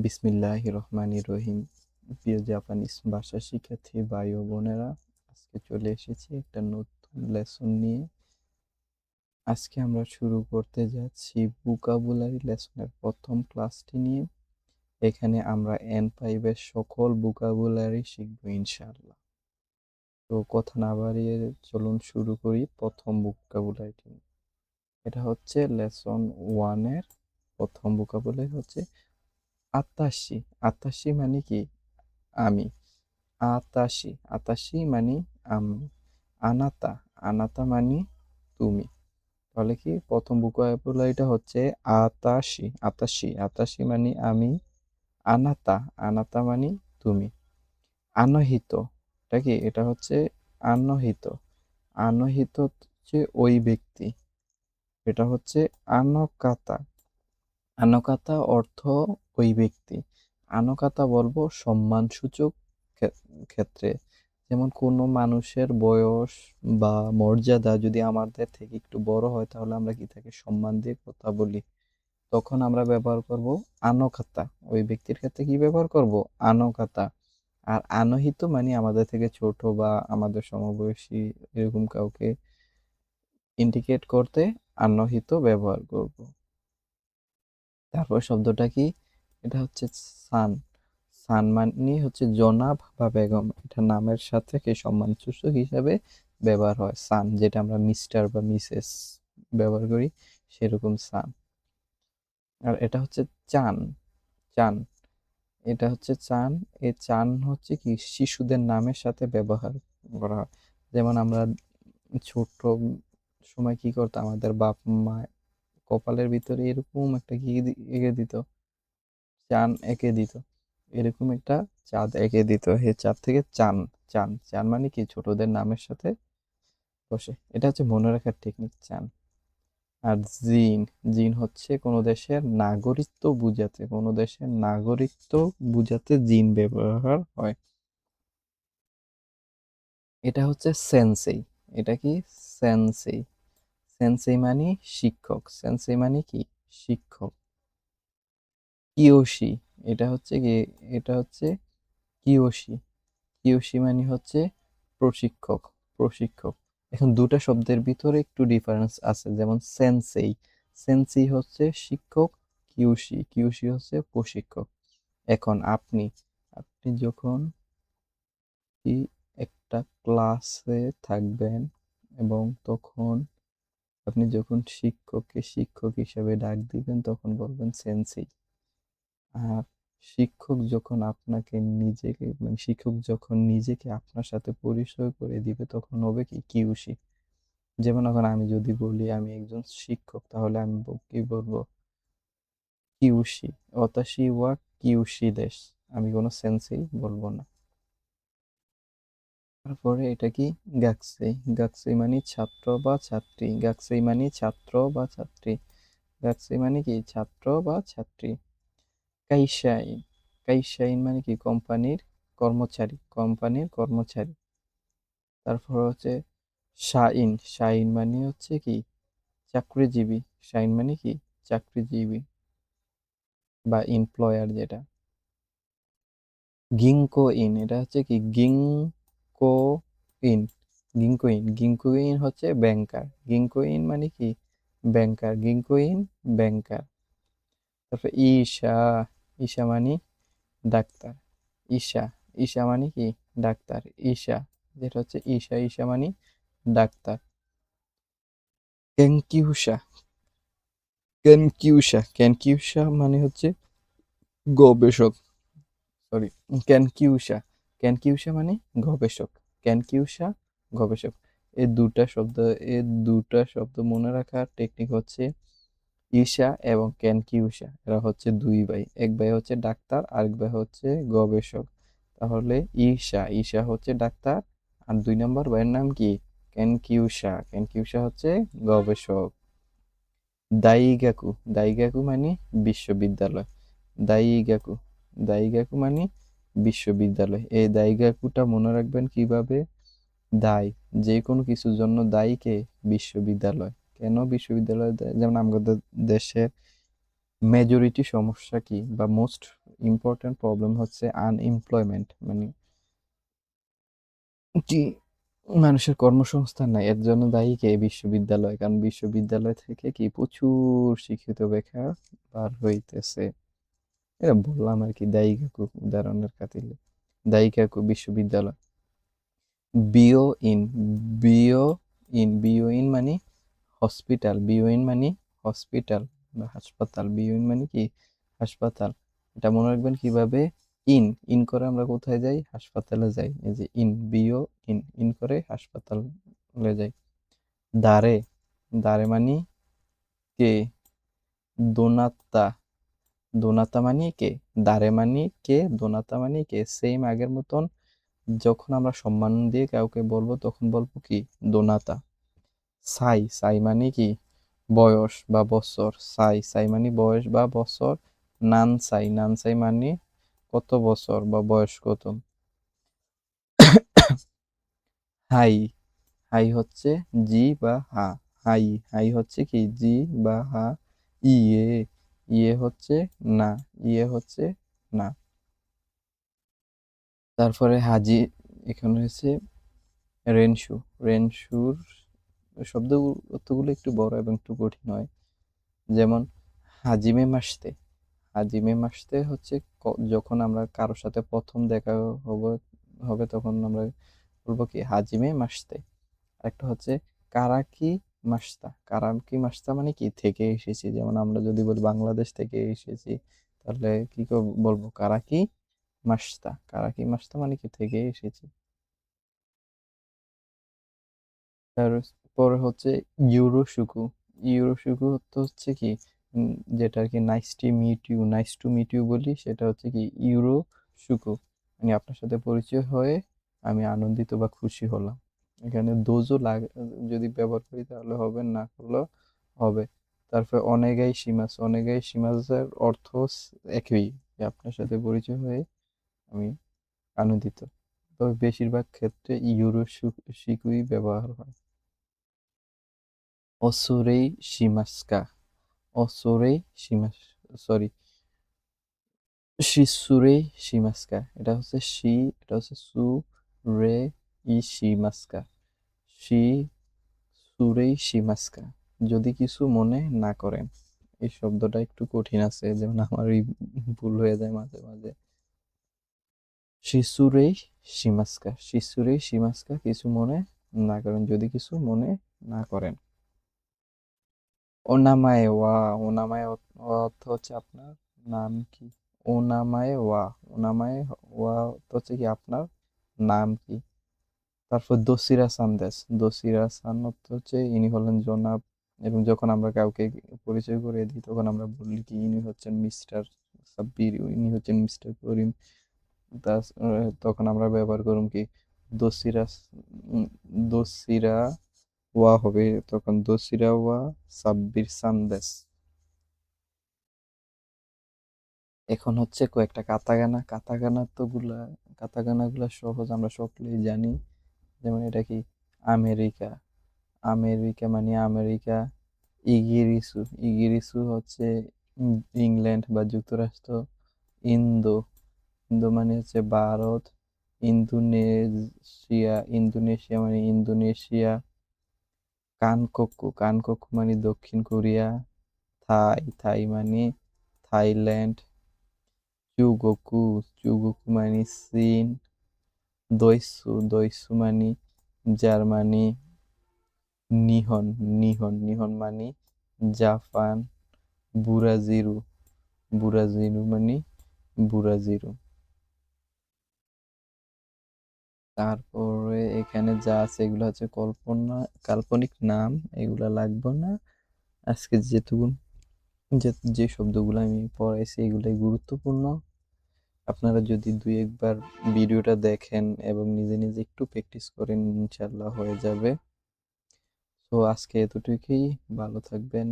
বিসমিল্লাহির রহমানির রহিম। প্রিয় জাপানিজ ভাষা শিক্ষার্থী ভাই ও বোনেরা, আজকে চলে এসেছি একটা নতুন লেসন নিয়ে। আজকে আমরা শুরু করতে যাচ্ছি ভোকাবুলারি লেসনের প্রথম ক্লাসটি নিয়ে। এখানে আমরা N5 এর সকল ভোকাবুলারি শিখবো ইনশাআল্লাহ। তো কথা না বাড়িয়ে চলুন শুরু করি প্রথম ভোকাবুলারিটি। এটা হচ্ছে লেসন 1 এর প্রথম ভোকাবুলারি হচ্ছে আতাশি। আতাশি মানে কি? আমি। আতাশি, আতাশি মানে আমি। আনাতা, আনাতা মানে তুমি। তাহলে কি প্রথম ভোকাবুলারিটা হচ্ছে আতাশি, আতাশি, আতাশি মানে আমি। আনাতা, আনাতা মানে তুমি। আনহিত, এটা কি? এটা হচ্ছে আনহিত। আনহিত হচ্ছে ওই ব্যক্তি। এটা হচ্ছে আনকাতা। আনকাতা অর্থ ওই ব্যক্তি। আনকাতা বলবো সম্মানসূচক ক্ষেত্রে। যেমন কোনো মানুষের বয়স বা মর্যাদা যদি আমাদের থেকে একটু বড় হয়, তাহলে আমরা কি তাকে সম্মান দিয়ে কথা বলি, তখন আমরা ব্যবহার করব আনকাতা। ওই ব্যক্তির ক্ষেত্রে কি ব্যবহার করব? আনকাতা। আর আনহিত মানে আমাদের থেকে ছোট বা আমাদের সমবয়সী এরকম কাউকে ইন্ডিকেট করতে আনহিত ব্যবহার করব। তারপর শব্দটা কি? এটা হচ্ছে সান। সান মানে হচ্ছে জনাব বা বেগম। এটা নামের সাথে কি সম্মানসূচক হিসাবে ব্যবহার হয়। সান, যেটা আমরা মিস্টার বা মিসেস ব্যবহার করি, সেরকম সান। আর এটা হচ্ছে চান। চান, এটা হচ্ছে চান। এই চান হচ্ছে কি শিশুদের নামের সাথে ব্যবহার করা হয়। যেমন আমরা ছোট সময় কি করতাম, আমাদের বাপ মা কপালের ভিতরে এরকম একটা কি এঁকে দিত, চান এঁকে দিত। এরকম একটা চাঁদ এঁকে দিত, হে চাঁদ থেকে চান। চান, চান মানে কি ছোটদের নামের সাথে বসে। এটা হচ্ছে মনে রাখার টেকনিক, চান। আর জিন, জিন হচ্ছে কোনো দেশের নাগরিকত্ব বুঝাতে, কোনো দেশের নাগরিকত্ব বুঝাতে জিন ব্যবহার হয়। এটা হচ্ছে সেন্সেই। এটা কি? সেন্সেই। সেন্সেই মানে শিক্ষক। সেন্সেই মানে কি? শিক্ষক। কিয়োশি, এটা হচ্ছে কি? এটা হচ্ছে কিয়োশি। কিয়োশি মানে হচ্ছে প্রশিক্ষক। প্রশিক্ষক। এখন দুটো শব্দের ভিতরে একটু ডিফারেন্স আছে, যেমন সেন্সেই। সেন্সেই হচ্ছে শিক্ষক, কিয়োশি, কিয়োশি হচ্ছে প্রশিক্ষক। এখন আপনি, আপনি যখন কি একটা ক্লাসে থাকবেন এবং তখন আপনি যখন শিক্ষককে শিক্ষক হিসেবে ডাক দিবেন, তখন বলবেন সেন্সেই। আর শিক্ষক যখন আপনাকে নিজেকে মানে শিক্ষক যখন নিজেকে আপনার সাথে পরিচয় করে দিবে, তখন হবে কি? কিউসি। যেমন এখন আমি যদি বলি আমি একজন শিক্ষক, তাহলে আমি কি বলবো? কিউসি। অতাশি ওয়া কিউসি দেশ। আমি কোনো সেন্সেই বলবো না। তারপরে এটা কি? গাকসেই। গাকসেই মানে ছাত্র বা ছাত্রী। গাকসেই মানে ছাত্র বা ছাত্রী। গাকসেই মানে কি? ছাত্র বা ছাত্রী। কাইশাইন। কাইশাইন মানে কি? কোম্পানির কর্মচারী, কোম্পানির কর্মচারী। তারপর হচ্ছে শাইন। শাইন মানে হচ্ছে কি? চাকরিজীবী। শাইন মানে কি? চাকরিজীবী বা এমপ্লয়ার যেটা। গিংকো ইন, এটা হচ্ছে কি? গিংকো ইন। গিংকো ইন, গিংকো ইন হচ্ছে ব্যাংকার। গিংকো ইন মানে কি? ব্যাংকার। গিংকো ইন ব্যাংকার। তারপর ঈশা। ঈশা মানে ডাক্তার। ঈশা। ঈশা মানে কি? ডাক্তার। ঈশা, যেটা হচ্ছে ঈশা, ঈশা মানে ডাক্তার। কেনকিউসা। কেনকিউসা, কেনকিউসা মানে হচ্ছে গবেষক। সরি, ক্যানকিউসা। ক্যানকিউসা মানে গবেষক। ক্যানকিউসা গবেষক। এই দুটা শব্দ মনে রাখার টেকনিক হচ্ছে ঈশা এবং ক্যানকিউসা। এরা হচ্ছে দুই ভাই। এক ভাই হচ্ছে ডাক্তার, আরেক ভাই হচ্ছে গবেষক। তাহলে ঈশা, ঈশা হচ্ছে ডাক্তার, আর দুই নম্বর ভাইয়ের নাম কি? ক্যানকিউসা। ক্যানকিউসা হচ্ছে গবেষক। দাইগাকু। দাইগাকু মানে বিশ্ববিদ্যালয়। দাইগাকু। দাইগাকু মানে বিশ্ববিদ্যালয়। এই দাইগাকুটা মনে রাখবেন কিভাবে? দায়, যে কোনো কিছুর জন্য দায়ী কে? বিশ্ববিদ্যালয়। কেন বিশ্ববিদ্যালয়? যেমন আমাদের দেশের মেজরিটি সমস্যা কি বা মোস্ট ইম্পর্টেন্ট প্রবলেম হচ্ছে আনএমপ্লয়মেন্ট, মানে কি মানুষের কর্মসংস্থান নাই। এর জন্য দায়ী কে? বিশ্ববিদ্যালয়। কারণ বিশ্ববিদ্যালয় থেকে কি প্রচুর শিক্ষিত বেকার বার হইতেছে। এটা বললাম আর কি, দায়ী কাকু উদাহরণের খাতিরে। দায়ী কাকু বিশ্ববিদ্যালয়। বিও ইন বিও বিও ইন মানে হসপিটাল, বিও ইন মানে হসপিটাল বা হাসপাতাল, বিও ইন মানে কি হাসপাতাল। এটা মনে রাখবেন কিভাবে, ইন ইন করে আমরা কোথায় যাই? হাসপাতালে যাই। এই যে ইন, বিও ইন ইন করে হাসপাতালে যাই। দাঁড়ে, দাঁড়ে মানে কে? দোনাত্তা, দোনাতা মানে কে? দাঁড়ে মানে কে? দোনাতা মানে কে? সেম আগের মতন। যখন আমরা সম্মান দিয়ে কাউকে বলবো তখন বলবো কি? দোনাতা। সাই, সাই মানে কি? বয়স বা বছর। সাই, সাই মানে বয়স বা বছর। নানসাই, নানসাই মানে কত বছর বা বয়স কত। হাই, হাই হচ্ছে জি বা হা। হাই, হাই হচ্ছে কি? জি বা হা। ইয়ে, ইয়ে হচ্ছে না, ইয়ে হচ্ছে না। তারপরে হাজি, এখানে হচ্ছে রেনশু। রেনশুর শব্দ অর্থগুলো একটু বড় এবং একটু কঠিন হয়। যেমন হাজিমে মাসতে। হাজিমে মাসতে হচ্ছে যখন আমরা কারোর সাথে প্রথম দেখা হবে হবে তখন আমরা বলবো কি? হাজিমে মাসতে। আরেকটা হচ্ছে কারাকি মাসতা। কারাকি মাসতা মানে কি? থেকে এসেছি। যেমন আমরা যদি বলি বাংলাদেশ থেকে এসেছি, তাহলে কি করে বলবো? কারাকি মাসতা। কারাকি মাসতা মানে কি? থেকে এসেছি। তারপরে হচ্ছে ইউরোশুকু। ইউরোশুকু হচ্ছে কি? যেটা আর কি nice to meet you, nice to meet you বলি, সেটা হচ্ছে কি? ইউরোশুকু মানে আপনার সাথে পরিচয় হয়ে আমি আনন্দিত বা খুশি হলাম। এখানে দোজো যদি ব্যবহার করি তাহলে হবে, না করলেও হবে। তারপরে অনেগাই শিমাস। অনেগাই শিমাসের অর্থ একই, যে আপনার সাথে পরিচয় হয়ে আমি আনন্দিত। তবে বেশিরভাগ ক্ষেত্রে শিকুই ব্যবহার হয়। অসুরেই শিমাস্কা। অসুরেই শিমাস, সরি, শিসুরেই শিমাস্কা। এটা হচ্ছে শি, এটা হচ্ছে সু, রে ই শিমাস্কা। শি সুরেই শিমাস্কা, যদি কিছু মনে না করেন। এই শব্দটা একটু কঠিন আছে, যেমন আমারই ভুল হয়ে যায় মাঝে মাঝে। শিসুরেই শিমাস্কা, শিসুরেই শিমাস্কা, কিছু মনে না করেন, যদি কিছু মনে না করেন। ওনামায়ে ওয়া। ওনামায়ে অর্থ হচ্ছে আপনার নাম কি? ওনামায়ে ওয়া। ওনামায়ে ওয়া অর্থ হচ্ছে কি? আপনার নাম কি? তারপর দোসিরা সান্দেশ। দোসিরা সান অর্থ হচ্ছে ইনি হলেন জনাব। এবং যখন আমরা কাউকে পরিচয় করে দিই তখন আমরা বলি কি? ইনি হচ্ছেন মিস্টার সাব্বির, ইনি হচ্ছেন মিস্টার করিম। তখন আমরা ব্যবহার করুন কি? দোসিরা, উম, দোসিরা ওয়া হবে তখন দোসিরা ওয়া সাব্বির সান্দেশ। এখন হচ্ছে কয়েকটা কাতাকানা। কাতাকানা গুলা সহজ, আমরা সকলেই জানি। যেমন এটা কি? আমেরিকা। আমেরিকা মানে আমেরিকা। ইগিরিসু। ইগিরিসু হচ্ছে ইংল্যান্ড বা যুক্তরাষ্ট্র। ইন্দো। ইন্দো মানে হচ্ছে ভারত। ইন্দোনেশিয়া। ইন্দোনেশিয়া মানে ইন্দোনেশিয়া। কানকোকু। কানকোকু মানে দক্ষিণ কোরিয়া। থাই। থাই মানে থাইল্যান্ড। চুগোকু। চুগোকু মানে চীন। দৈসু। দৈসু মানে জার্মানি। নিহন। নিহন। নিহন মানে জাপান। বুরাজিরু। বুরাজিরু মানে বুরাজিরু। তারপরে এখানে যা আছে এগুলো হচ্ছে কাল্পনিক নাম, এগুলা লাগবে না। আজকে যেটুকু, যে যে শব্দগুলো আমি পড়াইছি এগুলাই গুরুত্বপূর্ণ। আপনারা যদি দুই একবার ভিডিওটা দেখেন এবং নিজে নিজে একটু প্র্যাকটিস করেন, ইনশাল্লাহ হয়ে যাবে। তো আজকে এতটুকুই। ভালো থাকবেন।